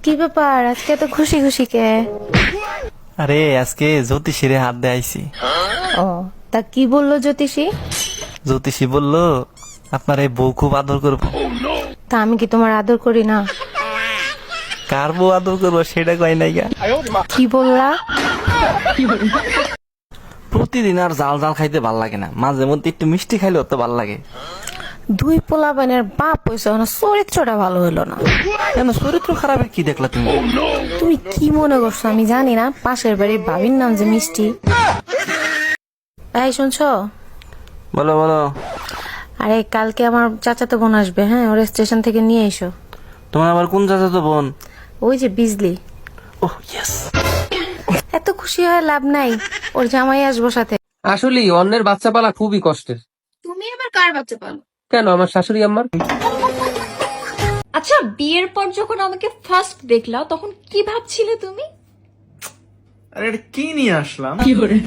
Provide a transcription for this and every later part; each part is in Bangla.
কি ব্যাপার আজকে তো খুশি খুশি কে? আরে আজকে জ্যোতিষীরে হাত দিয়ে আইছি। ও তা কি বললো জ্যোতিষী? জ্যোতিষী বলল আপনার এই বউ খুব আদর করবো। তা আমি কি তোমার আদর করি না? কার বউ আদর করবো সেটা কয় নাই গা। কি বললা? প্রতিদিন আর জাল জাল খাইতে ভাল লাগে না, মাঝে মধ্যে একটু মিষ্টি খাইলেও তো ভাল লাগে। দুই পোলাপানের বাপ হইছে না, চরিত্রটা ভালো হইলো না। কেন চরিত্র খারাপের কি দেখলা তুমি? তুমি কি মনে করছো আমি জানি না? পাশের বাড়ির ভাবির নাম যে মিষ্টি। এই শুনছো? বলো বলো। আরে কালকে আমার চাচাতো বোন আসবে, হ্যাঁ, ওর স্টেশন থেকে নিয়ে এসো। তোমার আবার কোন চাচাতো বোন? ওই যে বিজলি। ওহ ইয়েস। এত খুশি হয় লাভ নাই, ওর জামাই আসবো সাথে। আসলে অন্যের বাচ্চা পালা খুবই কষ্টের। তুমি আবার কার বাচ্চা পালো? কেন, আমার শাশুড়ি আম্মার। আচ্ছা, বিয়ের পর যখন আমাকে ফার্স্ট দেখলা তখন কি ভাবছিলে তুমি? আরে এটা কি নিয়ে আসলাম?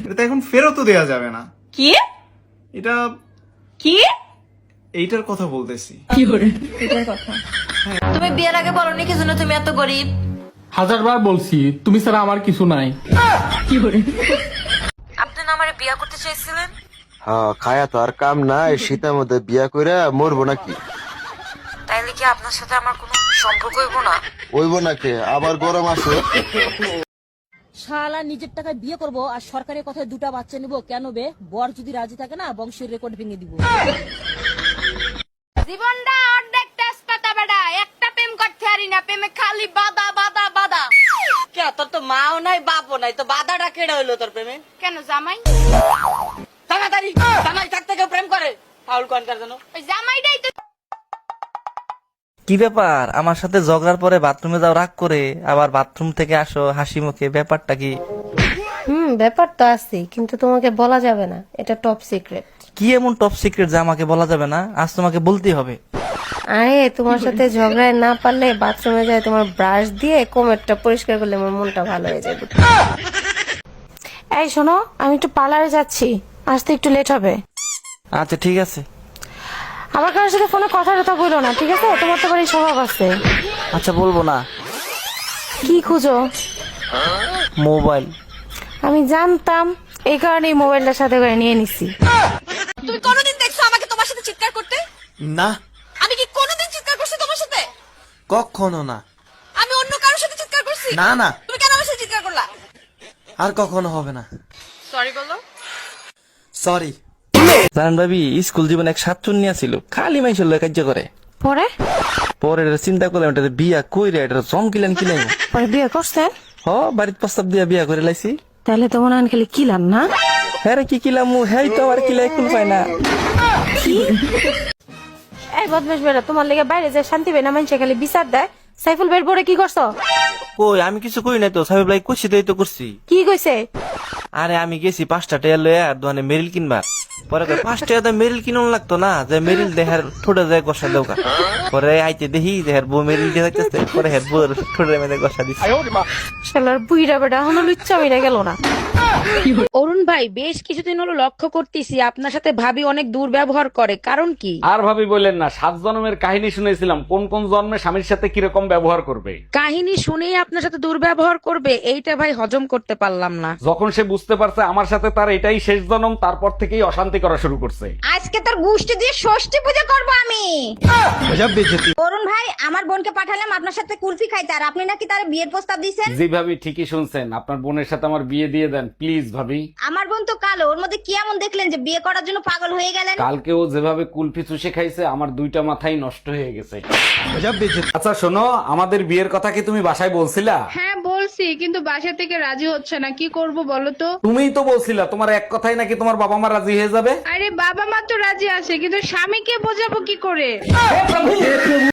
এটা তো এখন ফেরতও দেয়া যাবে না। কি এটা কি এইটার কথা বলতেছি। এটার কথা? তুমি বিয়ের আগে বলনি কি জন্য তুমি এত গরিব? 1000বার বলছি তুমি ছাড়া আমার কিছু নাই। আপনি না আমারে বিয়ে করতে চাইছিলেন? হ্যাঁ, খায়া তো আর কাম নাই, শীতের মধ্যে বিয়া কইরা মরবো নাকি? তাইলে কি আপনার সাথে আমার কোনো সম্পর্ক হইব না? ওইব নাকি? আবার গরম আছে। শালা নিজের টাকায় বিয়ে করব আর সরকারের কথায় দুটা বাচ্চা নিব কেন বে? বর যদি রাজি থাকে না বংশের রেকর্ড ভেঙে দিব। জীবনটা অর্ধেক তেজপাতা বেটা, একটা প্রেম করতে পারি না, প্রেমে খালি বাধা বাধা বাধা। কে তোর তো মাও নাই বাপও নাই, তো বাধাটা কেড়ে হইলো তোর প্রেমে? কেন জামাই? তাড়াতাড়ি জামাই থাকতে কেউ প্রেম করে? ফাউল কনকার জন্য ওই জামাইটাই তো। কি ব্যাপার, আমার সাথে ঝগড়ার পরে বাথরুমে যাও রাগ করে, আবার বাথরুম থেকে আসো হাসি মুখে, ব্যাপারটা কি? ব্যাপার তো আছে, কিন্তু তোমাকে বলা যাবে না, এটা টপ সিক্রেট। কি এমন টপ সিক্রেট যে আমাকে বলা যাবে না? আজ তোমাকে বলতেই হবে। আরে তোমার সাথে ঝগড়ায় না পারলে বাথরুমে যায় তোমার ব্রাশ দিয়ে কোমরটা পরিষ্কার করলে আমার মনটা ভালো হয়ে যাবে। এই শোনো, আমি একটু পার্লারে যাচ্ছি, আসতে একটু লেট হবে। আচ্ছা ঠিক আছে। আমার কারোর সাথে ফোনে কথা টথা বলো না, ঠিক আছে? তোমার তো বাড়ি স্বভাব আছে। আচ্ছা বলবো না। কি খুঁজো? মোবাইল। আমি জানতাম, এই কারণে মোবাইলটা সাথে করে নিয়ে নিছি। তুমি কোনোদিন দেখছো আমাকে তোমার সাথে চিৎকার করতে? না, আমি কি কোনোদিন চিৎকার করছি তোমার সাথে? কখনো না। আমি অন্য কারোর সাথে চিৎকার করছি? না না, তুমি কেন আমার সাথে চিৎকার করলা? আর কখনো হবে না। সরি বলো। সরি। জানেন ভাবি, স্কুল জীবনে এক সাতচুন্নি ছিল, খালি মাইসের লয় কার্য করে। পরে পরে এটা চিন্তা করলাম, এটা বিয়া কইরে এটা জমকিলেন কি নাই। পরে বিয়ে করছেন? বাড়ির প্রস্তাব দিয়া বিয়া করে লাইছি। তাহলে তো মনে হয় খালি কিলাম না। হ্যাঁ রে, কি কিলাম, হ্যাঁ তো আর কিলাই কুল পায় না। এই বদমাশ বেড়া, তোমার লেগে বাইরে যায় শান্তি পাই না, মানুষে খালি বিচার দেয়। সাইফুল বের পরে কি করছো? কই আমি কিছু কই নাই তো, সাহেব লাই কইছি তো, এই তো করছি। কি কইছে? আরে আমি গেছি 5টা টাকা লয়ে আর দোকানে মেরিল কিনবা। পরে 5 টাকা মেরিল কিনুন লাগতো না, যে মেরিল দেহার ঠোঁটে যায় গসা দেওকা। পরে আইতে দেখি দেহার বউ মেরিল দিয়ে যাইতেছে, পরে হের বউর ঠোঁটের মধ্যে গসা দিচ্ছে। শালার বুইড়া বেটা এখনো লুচ্চা মিরা গেল না। অরুণ ভাই, বেশ কিছুদিন হলো লক্ষ্য করতেছি আপনার সাথে ভাবি অনেক দুর্ব্যবহার করে, কারণ কি? আর ভাবি বললেন না, 7 জন্মের কাহিনী শুনেছিলাম, কোন কোন জন্মে স্বামীর সাথে কিরকম ব্যবহার করবে। কাহিনী শুনেই আপনার সাথে দুর্ব্যবহার করবে, এইটা ভাই হজম করতে পারলাম না। যখন সে বুঝতে পারছে আমার সাথে তার এটাই শেষ জন্ম, তারপর থেকেই অশান্তি করা শুরু করছে। আজকে তোর গোষ্ঠী দিয়ে ষষ্ঠী পূজা করবো আমি। অরুণ ভাই, আমার বোনকে পাঠালাম আপনার সাথে কুলফি খাইতে, আর আপনি নাকি তার বিয়ের প্রস্তাব দিয়েছেন। জি ভাবি, ঠিকই শুনছেন, আপনার বোনের সাথে আমার বিয়ে দিয়ে দেন প্লিজ ভাবি। আমার বোন তো কালো, ওর মধ্যে কি এমন দেখলেন যে বিয়ে করার জন্য পাগল হয়ে গেলেন? কালকে ও যেভাবে কুলফি চুষে খাইছে, আমার 2টা মাথাই নষ্ট হয়ে গেছে। আচ্ছা শোনো, আমাদের বিয়ের কথা কি তুমি বাসায় বলছিলা? হ্যাঁ বলছি, কিন্তু বাসা থেকে রাজি হচ্ছে না, কি করব বলো তো? তুমিই তো বলছিলা তোমার এক কথাই নাকি তোমার বাবা মা রাজি হয়ে যাবে। আরে বাবা মা তো রাজি আছে, কিন্তু স্বামীকে বোঝাবো কি করে?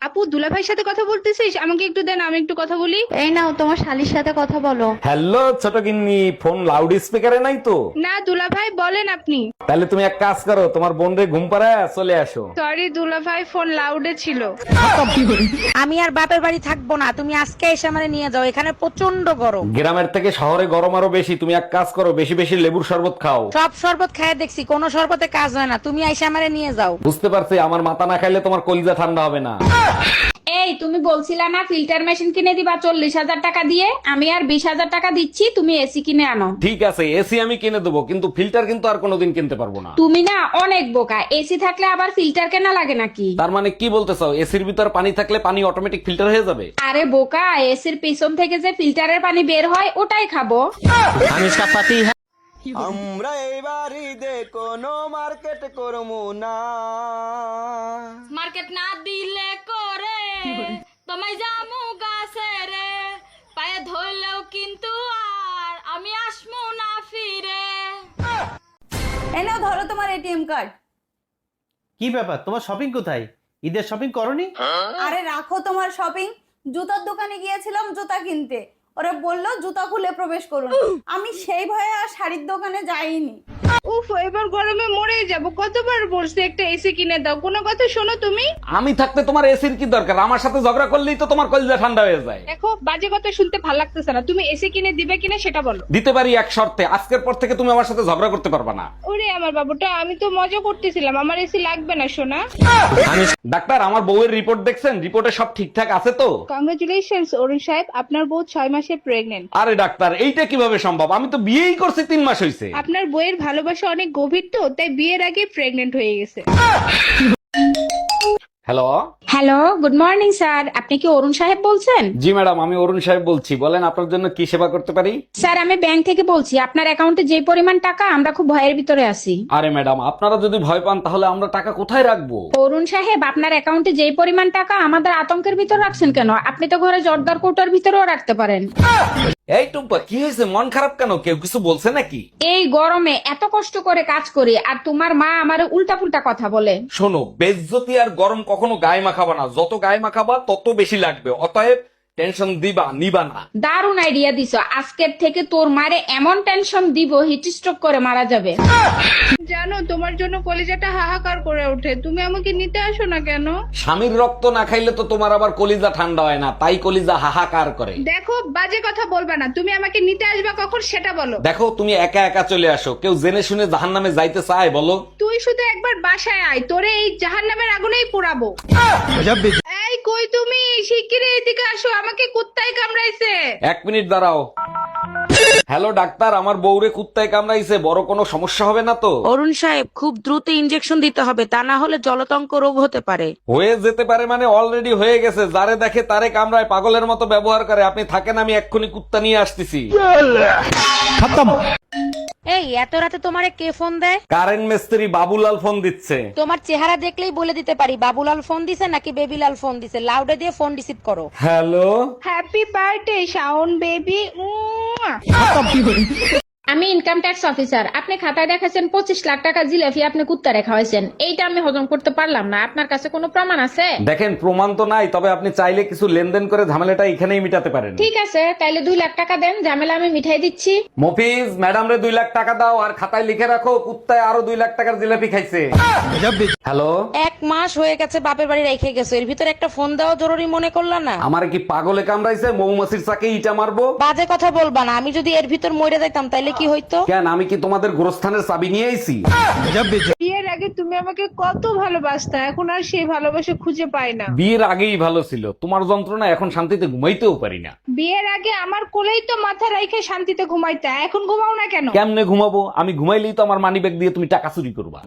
আপু, দুলাভাইয়ের সাথে কথা বলতেছিস? আমাকে একটু দেন, আমি একটু কথা বলি। এই নাও তোমার শালির সাথে কথা বলো। হ্যালো ছোট গিন্নি, ফোন লাউড স্পিকারে নাই তো? না দুলাভাই, বলেন আপনি। তাহলে তুমি এক কাজ করো, তোমার বোন রে ঘুম পাড়ায় চলে আসো। সরি দুলাভাই, ফোন লাউডে ছিল। আমি আর বাপের বাড়ি থাকবো না, তুমি আজকে এসে আমারে নিয়ে যাও, এখানে প্রচন্ড গরম। গ্রামের থেকে শহরে গরম আরো বেশি, তুমি এক কাজ করো, বেশি বেশি লেবুর শরবত খাও। সব শরবত খায় দেখছি, কোনো শরবতে কাজ হয় না, তুমি এসে আমারে নিয়ে যাও। বুঝতে পারছি, আমার মাথা না খাইলে তোমার কলিজা ঠান্ডা হবে না। এই তুমি বলছিলা না ফিল্টার মেশিন কিনে দিবা 40,000 টাকা দিয়ে, আমি আর 20,000 টাকা দিচ্ছি, তুমি এসি কিনে আনো। ঠিক আছে, এসি আমি কিনে দেবো, কিন্তু ফিল্টার কিন্তু আর কোনোদিন কিনতে পারবো না। তুমি না অনেক বোকা, এসি থাকলে আবার ফিল্টার কেনা লাগে নাকি? তার মানে কি বলতে চাও, এসির ভিতর পানি থাকলে পানি অটোমেটিক ফিল্টার হয়ে যাবে? আরে বোকা, এসির পিছন থেকে যে ফিল্টারের পানি বের হয় ওটাই খাবো। আমরা এবার ঈদে কোনো মার্কেট করবো না। মার্কেট না দিলে করে তোমায় জামু গাছে রে, পায়ে ধরলেও কিন্তু আর আমি আসমু না ফিরে। এনাও ধরো তোমার এটিএম কার্ড। কি ব্যাপার, তোমার শপিং কোথায়? ঈদের শপিং করনি? আরে রাখো তোমার শপিং, জুতার দোকানে গিয়েছিলাম জুতা কিনতে, ওরা বললো জুতা খুলে প্রবেশ করুন, আমি সেই ভয়ে আর শাড়ির দোকানে যাইনি। উফ, এবার গরমে মরে যাব, কতবার বলছি একটা এসি কিনে দাও, কোনো কথা শোনো তুমি? আমি থাকতে তোমার এসির কি দরকার? আমার সাথে ঝগড়া করলেই তো তোমার কলিজা ঠান্ডা হয়ে যায়। দেখো, বাজে কথা শুনতে ভালো লাগতেছে না, তুমি এসি কিনে দিবে কিনা সেটা বলো। দিতে পারি এক শর্তে, আজকের পর থেকে তুমি আমার সাথে ঝগড়া করতে পারবা না। ওরে আমার বাবুটা, আমি তো মজা করতেছিলাম, আমার এসি লাগবে না সোনা। ডাক্তার, আমার বউয়ের রিপোর্ট দেখছেন? রিপোর্টে সব ঠিকঠাক আছে তো? কংগ্রেচুলেশনস অরুণ সাহেব, আপনার বউ 6 মাসে প্রেগনেন্ট। আরে ডাক্তার, এইটা কিভাবে সম্ভব? আমি তো বিয়েই করছি 3 মাস হয়েছে। আপনার বইয়ের ভালোবাসা অনেক গভীর তো, তাই বিয়ের আগে প্রেগনেন্ট হয়ে গেছে। Hello. Hello, good morning sir, আপনি কি অরুণ সাহেব বলছেন? জি ম্যাডাম, আমি অরুণ সাহেব বলছি, বলেন আপনার জন্য কি সেবা করতে পারি? স্যার, আমি ব্যাংক থেকে বলছি, আপনার অ্যাকাউন্টে যে পরিমাণ টাকা, আমরা খুব ভয়ের ভিতরে আছি। আরে ম্যাডাম, আপনারা যদি ভয় পান তাহলে আমরা টাকা কোথায় রাখবো? অরুণ সাহেব, আপনার অ্যাকাউন্টে যে পরিমাণ টাকা, আমাদের আতঙ্কের ভিতর রাখছেন কেন? আপনি তো ঘরে জর্দার কৌটার ভিতরেও রাখতে পারেন। এই টুম্পা, কি হয়েছে? মন খারাপ কেন? কেউ কিছু বলছে নাকি? এই গরমে এত কষ্ট করে কাজ করি, আর তোমার মা আমারে উল্টা পুল্টা কথা বলে। শোনো, বেজ্জতি আর গরম কখনো গায়ে মাখাবা না, যত গায়ে মাখাবা তত বেশি লাগবে, অতএব টেনশন দিবা নিবা না। দারুণ আইডিয়া দিছো, আজকের থেকে তোর মারে এমন টেনশন দিব হিট স্ট্রোক করে মারা যাবে। জানো, তোমার জন্য কলিজাটা হাহাকার করে ওঠে, তুমি আমাকে নিতে আসো না কেন? স্বামীর রক্ত না খাইলে তো তোমার আবার কলিজা ঠান্ডা হয় না, তাই কলিজা হাহাকার করে। দেখো, বাজে কথা বলবা না, তুমি আমাকে নিতে আসবা কখন সেটা বলো। দেখো, তুমি একা একা চলে আসো, কেউ জেনে শুনে জাহান্নামে যাইতে চায় বলো? তুই শুধু একবার বাসায় আয়, তোরে এই জাহান্নামের আগুনেই পোড়াবো। এই কই তুমি, শিগগিরই এদিকে আসো, আমাকে কুত্তায় কামড়াইছে। 1 মিনিট দাঁড়াও। হ্যালো ডাক্তার, আমার বউরে কুত্তায় কামড়াইছে, বড় কোনো সমস্যা হবে না তো? অরুণ সাহেব, খুব দ্রুত ইনজেকশন দিতে হবে, তা না হলে জলতঙ্ক রোগ হতে পারে। হয়ে যেতে পারে মানে অলরেডি হয়ে গেছে, যারে দেখে তারে কামড়ায়, পাগলের মতো ব্যবহার করে। আপনি থাকেন, আমি এক্ষুনি কুত্তা নিয়ে আসতেছি। এই এত রাতে তোমারে কে ফোন দেয়? কারেন্ট মিস্ত্রি বাবুলাল ফোন দিচ্ছে। তোমার চেহারা দেখলেই বলে দিতে পারি বাবুলাল ফোন দিছে নাকি বেবিলাল ফোন দিছে। লাউডে দিয়ে ফোন রিসিভ করো। Hello. Happy birthday Shaon baby. আমি ইনকাম ট্যাক্স অফিসার, আপনি খাতায় দেখাচ্ছেন 25 লাখ টাকা জিলাপি আপনি কুত্তা রেখা হয়েছেন, এইটা আমি হজম করতে পারলাম না, আপনার কাছে কোনো প্রমাণ আছে? দেখেন, প্রমাণ তো নাই, তবে আপনি চাইলে কিছু লেনদেন করে ঝামেলাটা এখানেই মিটাতে পারেন। ঠিক আছে, তাইলে 2 লাখ টাকা দেন, ঝামেলা আমি মিঠাই দিচ্ছি। মফিজ, ম্যাডাম রে 2 লাখ টাকা দাও, আর খাতায় লিখে রাখো কুত্তায় আরো 2 লাখ টাকার জিলাপি খাইছে। হ্যালো। 1 মাস হয়ে গেছে বাপের বাড়ি রেখে গেছো, এর ভিতরে একটা ফোন দেওয়া জরুরি মনে করলা না? আমার কি পাগলে কামড়াইছে? মৌমাছির চাকে ইটা মারবো? বাজে কথা বলবা না, আমি যদি এর ভিতর মরে যাইতাম তাইলে কি হইতো? কেন, আমি কি তোমাদের গোরস্থানের চাবি নিয়ে আইছি? বিয়ের আগে তুমি আমাকে কত ভালোবাসতা, এখন আর সেই ভালোবাসা খুঁজে পাই না। বিয়ের আগেই ভালো ছিল, তোমার যন্ত্রণা এখন শান্তিতে ঘুমাইতেও পারি না। বিয়ের আগে আমার কোলেই তো মাথা রাইখে শান্তিতে ঘুমাইতা, এখন ঘুমাও না কেন? কেমনে ঘুমাবো? আমি ঘুমাইলেই তো আমার মানিব্যাগ দিয়ে তুমি টাকা চুরি করবা।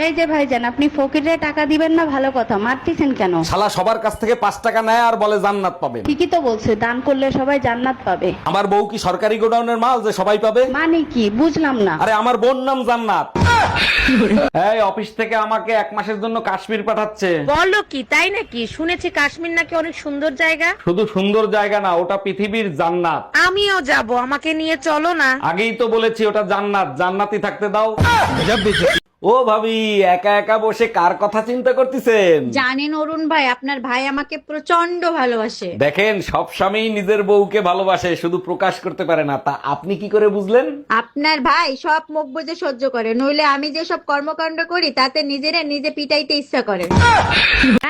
এই যে ভাইজান, আপনি ফকিরে টাকা দিবেন না, ভালো কথা, মারতেছেন কেন? শালা সবার কাছ থেকে 5 টাকা নেয় আর বলে জান্নাত পাবেন। ঠিকই তো বলছে, দান করলে সবাই জান্নাত পাবে। আমার বউ কি সরকারি গোডাউনের মাল যে সবাই পাবে? মানে কি বুঝলাম না। আরে আমার বোন নাম জান্নাত। এই অফিস থেকে আমাকে 1 মাসের জন্য কাশ্মীর পাঠাচ্ছে। বলো কি, তাই নাকি? শুনেছি কাশ্মীর নাকি অনেক সুন্দর জায়গা। শুধু সুন্দর জায়গা না, ওটা পৃথিবীর জান্নাত। আমিও যাব, আমাকে নিয়ে চলো না। আগেই তো বলেছি ওটা জান্নাত, জান্নাতি থাকতে দাও। ও ভাবি, একা একা বসে কার কথা চিন্তা করতেছেন? জানেন অরুণ ভাই, আপনার ভাই আমাকে প্রচন্ড ভালোবাসে। দেখেন, সব স্বামী নিজের বউকে ভালোবাসে, শুধু প্রকাশ করতে পারে না। তা আপনি কি করে বুঝলেন? আপনার ভাই সব মুখ বুজে সহ্য করে, নইলে আমি যে সব কর্মকাণ্ড করি তাতে নিজেরা নিজে পিটাইতে ইচ্ছা করে।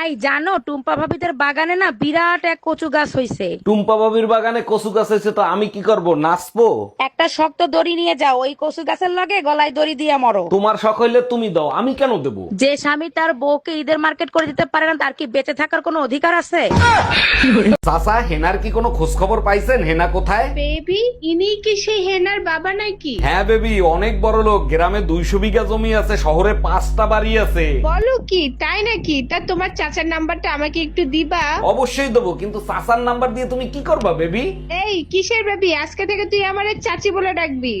এই জানো, টুম্পা ভাবিদের বাগানে না বিরাট এক কচু গাছ হইছে। টুম্পা বাবির বাগানে কচু গাছ হয়েছে, তো আমি কি করব? নাচবো? একটা শক্ত দড়ি নিয়ে যাও, ওই কচু গাছের লগে গলায় দড়ি দিয়ে মরো। তোমার শখ হইলে তুমি দাও, আমি কেন দেবো? যে স্বামী তার বউকে ঈদের মার্কেট করে দিতে পারে না তার কি বেঁচে থাকার কোনো অধিকার আছে? চাচা, হেনার কি কোনো খোঁজ খবর পাইছেন? হেনা কোথায়? বেবি, ইনি কি সেই হেনার বাবা নাকি? হ্যাঁ বেবি, অনেক বড় লোক, গ্রামে 200 বিঘা জমি আছে, শহরে 5টা বাড়ি আছে। বলো কি, তাই নাকি? তা তোমার চাচার নাম্বারটা আমাকে একটু দিবা? অবশ্যই দেবো, কিন্তু চাচার নাম্বার দিয়ে তুমি কি করবা বেবি? এই কিসের বেবি? আজকে থেকে তুই আমারে চাচি বলে ডাকবি।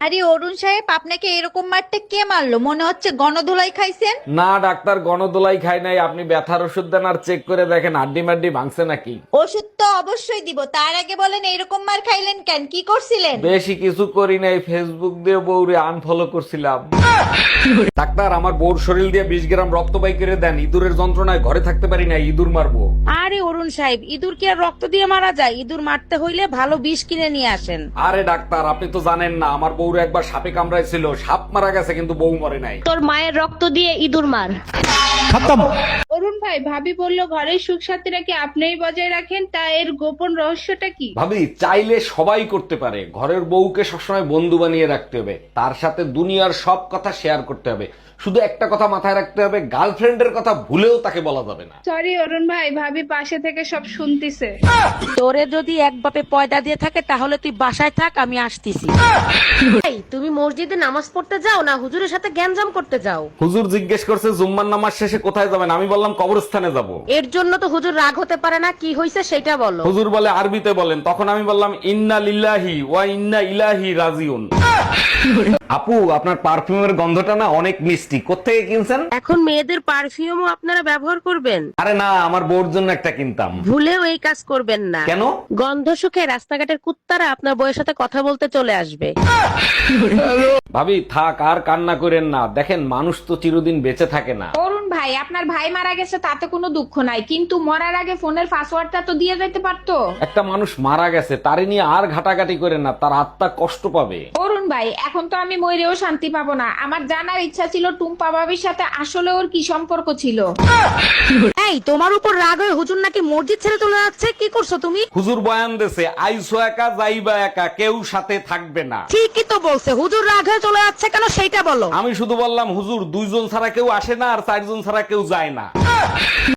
আরে অরুণ সাহেব, আপনাকে এরকম মারতে কে মারলো? মনে হচ্ছে গণধোলাই খাইছেন। না ডাক্তার, গণদোলাই খাই নাই। আপনি ব্যথার ওষুধ দেন আর চেক করে দেখেন হাড্ডি মাড্ডি ভাঙছে নাকি। ওষুধ তো অবশ্যই দিব, তার আগে বলেন এরকম মার খাইলেন কেন? কি করছিলেন? বেশি কিছু করি নাই, ফেসবুক দিয়ে বউরে আনফলো করছিলাম। ডাক্তার, আমার বউর শরীর দিয়ে 20 গ্রাম রক্ত বাই করে দেন, ইঁদুরের যন্ত্রণায় ঘরে থাকতে পারি না, ইঁদুর মারবো। আরে অরুণ সাহেব, ইঁদুর কি আর রক্ত দিয়ে মারা যায়? ইঁদুর মারতে হইলে ভালো বিষ কিনে নিয়ে আসেন। আরে ডাক্তার, আপনি তো জানেন না, আমার বউরে একবার সাপে কামড়াইছিল, সাপ মারা গেছে কিন্তু বউ মরে নাই। তোর মায়ের রক্ত দিয়ে ইঁদুর মার। অরুণ ভাই, ভাবি বললো ঘরের সুখ শান্তি নাকি আপনিই বজায় রাখেন, তা এর গোপন রহস্যটা কি? ভাবি, চাইলে সবাই করতে পারে। ঘরের বউকে সবসময় বন্ধু বানিয়ে রাখতে হবে, তার সাথে দুনিয়ার সব কথা শেয়ার করতে হবে। শুধু একটা কথা মাথায় রাখতে হবে, গার্লফ্রেন্ডের কথা ভুলেও তাকে বলা যাবে না। সরি অরুণ ভাই, ভাবি পাশে থেকে সব শুনতিছে। তোরে যদি এক বাপে পয়দা দিয়ে থাকে তাহলে তুই বাসায় থাক, আমি আসতেছি। এই, তুমি মসজিদে নামাজ পড়তে যাও না হুজুরের সাথে গ্যাঞ্জাম করতে যাও? হুজুর জিজ্ঞেস করছে জুম্মার নামাজ শেষে কোথায় যাবেন, আমি বললাম কবরস্থানে যাব। এর জন্য তো হুজুর রাগ হতে পারে না, কি হয়েছে সেটা বলো। হুজুর বলে আরবিতে বলেন, তখন আমি বললাম ইন্না লিল্লাহি ওয়া ইন্না ইলাইহি রাজিউন। আপু, আপনার পারফিউমের গন্ধটা না অনেক মিষ্টি, কোত্থেকে কিনছেন? এখন মেয়েদের পারফিউমও আপনারা ব্যবহার করবেন? আরে না, আমার বউর জন্য একটা কিনতাম। ভুলেও এই কাজ করবেন না। কেন? গন্ধ শুকে রাস্তাঘাটের কুত্তারা আপনার বউয়ের সাথে কথা বলতে চলে আসবে। ভাবি থাক, আর কান্না করেন না, দেখেন মানুষ তো চিরদিন বেঁচে থাকে না। অরুণ ভাই, আপনার ভাই মারা গেছে তাতে কোনো দুঃখ নাই, কিন্তু মরার আগে ফোনের পাসওয়ার্ডটা তো দিয়ে যেতে পারতো। একটা মানুষ মারা গেছে, তারে নিয়ে আর ঘাটাঘাটি করেন না, তার আত্মা কষ্ট পাবে। অরুণ ভাই, এখন তো আমি মরেও শান্তি পাবো না। আমার জানার ইচ্ছা ছিল টুম্পা ভাবির সাথে আসলে ওর কি সম্পর্ক ছিল। এই, তোমার উপর রাগ হয়ে হুজুর নাকি মসজিদ ছেড়ে চলে যাচ্ছে, কি করছো তুমি? হুজুর বয়ান দেছে, আইসো একা যাইবা একা, কেউ সাথে থাকবে না। ঠিকই তো বলছে, হুজুর রাগ হয়ে চলে যাচ্ছে কেন সেইটা বলো। আমি শুধু বললাম হুজুর 2 জন ছাড়া কেউ আসে না আর 4 জন ছাড়া কেউ যায় না।